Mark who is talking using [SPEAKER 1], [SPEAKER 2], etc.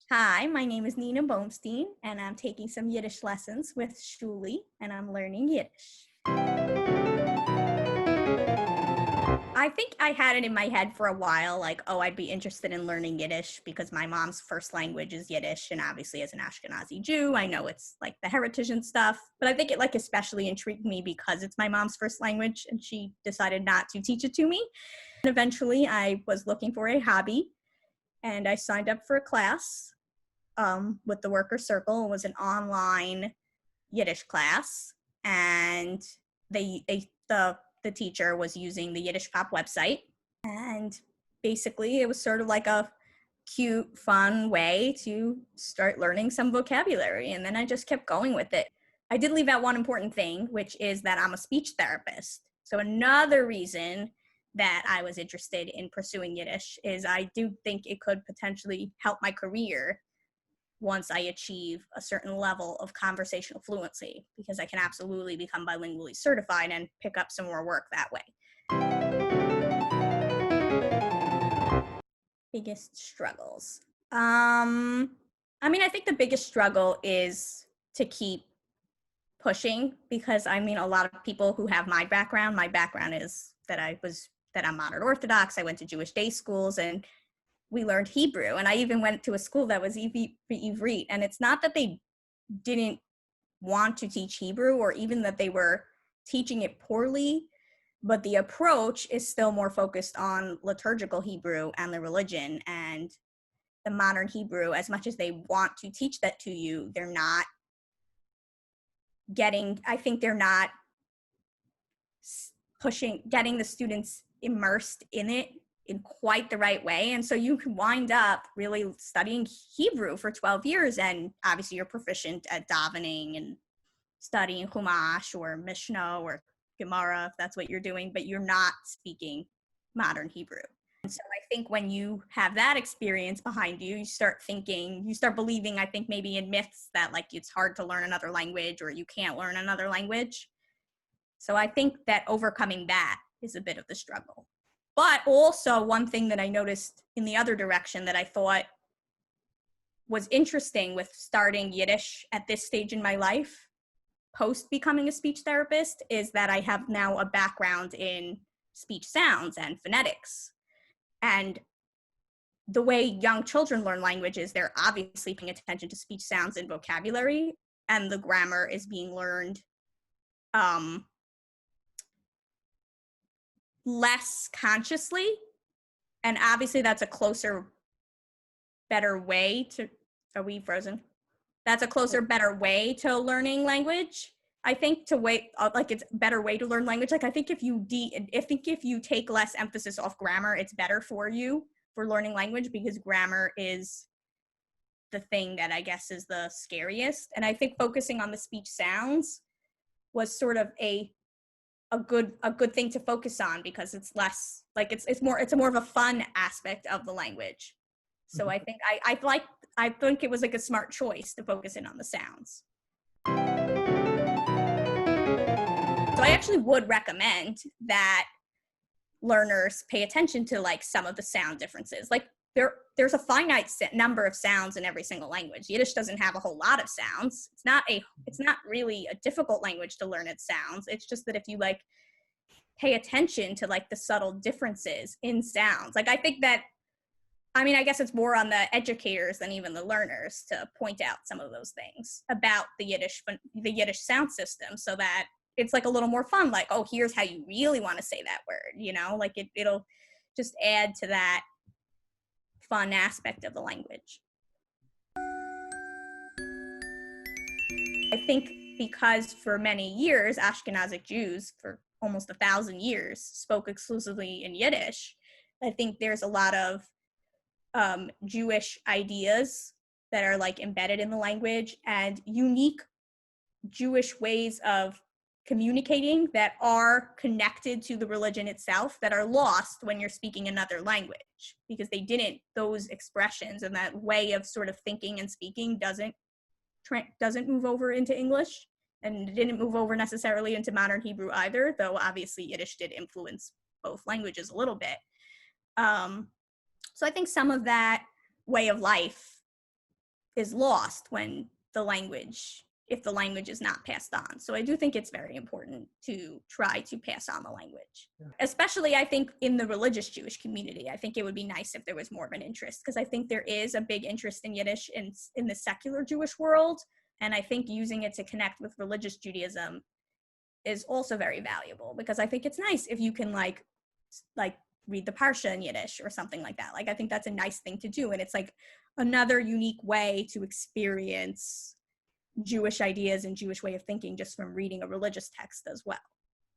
[SPEAKER 1] Hi, my name is Nina Bohmstein, and I'm taking some Yiddish lessons with Shuli, and I'm learning Yiddish. I think I had it in my head for a while, like, oh, I'd be interested in learning Yiddish because my mom's first language is Yiddish, and obviously as an Ashkenazi Jew, I know it's like the heritage and stuff, but I think it like especially intrigued me because it's my mom's first language, and she decided not to teach it to me. And eventually I was looking for a hobby, and I signed up for a class with the Worker Circle. It was an online Yiddish class, and the teacher was using the Yiddish Pop website, and basically it was sort of like a cute, fun way to start learning some vocabulary, and then I just kept going with it. I did leave out one important thing, which is that I'm a speech therapist. So another reason that I was interested in pursuing Yiddish is I do think it could potentially help my career once I achieve a certain level of conversational fluency, because I can absolutely become bilingually certified and pick up some more work that way. Biggest struggles. I think the biggest struggle is to keep pushing, because a lot of people who have my background is that I'm modern Orthodox. I went to Jewish day schools, and we learned Hebrew, and I even went to a school that was Ivrit, and it's not that they didn't want to teach Hebrew or even that they were teaching it poorly, but the approach is still more focused on liturgical Hebrew and the religion, and the modern Hebrew, as much as they want to teach that to you, they're not getting the students immersed in it in quite the right way. And so you can wind up really studying Hebrew for 12 years, and obviously you're proficient at davening and studying Chumash or Mishnah or Gemara, if that's what you're doing, but you're not speaking modern Hebrew. And so I think when you have that experience behind you, you start believing, I think maybe in myths that like it's hard to learn another language or you can't learn another language. So I think that overcoming that is a bit of the struggle. But also one thing that I noticed in the other direction that I thought was interesting with starting Yiddish at this stage in my life, post becoming a speech therapist, is that I have now a background in speech sounds and phonetics. And the way young children learn languages, they're obviously paying attention to speech sounds and vocabulary, and the grammar is being learned less consciously. And obviously that's a closer, better way to, are we frozen? That's a closer, better way to learning language. I think it's a better way to learn language. Like I think if you take less emphasis off grammar, it's better for you for learning language, because grammar is the thing that I guess is the scariest. And I think focusing on the speech sounds was sort of a good thing to focus on, because it's less like it's more of a fun aspect of the language. So I think I think it was like a smart choice to focus in on the sounds. So I actually would recommend that learners pay attention to like some of the sound differences. Like there's a finite number of sounds in every single language. Yiddish doesn't have a whole lot of sounds. It's not really a difficult language to learn its sounds. It's just that if you like pay attention to like the subtle differences in sounds, like I think that, I guess it's more on the educators than even the learners to point out some of those things about the Yiddish sound system, so that it's like a little more fun. Like, oh, here's how you really want to say that word, like it'll just add to that fun aspect of the language. I think because for many years, Ashkenazic Jews, for almost 1,000 years, spoke exclusively in Yiddish, I think there's a lot of Jewish ideas that are like embedded in the language, and unique Jewish ways of communicating that are connected to the religion itself that are lost when you're speaking another language, because those expressions and that way of sort of thinking and speaking doesn't move over into English, and didn't move over necessarily into modern Hebrew either, though obviously Yiddish did influence both languages a little bit. So I think some of that way of life is lost when if the language is not passed on. So I do think it's very important to try to pass on the language. Yeah. Especially, I think, in the religious Jewish community. I think it would be nice if there was more of an interest, because I think there is a big interest in Yiddish in the secular Jewish world. And I think using it to connect with religious Judaism is also very valuable, because I think it's nice if you can like read the Parsha in Yiddish or something like that. Like, I think that's a nice thing to do. And it's like another unique way to experience Jewish ideas and Jewish way of thinking just from reading a religious text as well.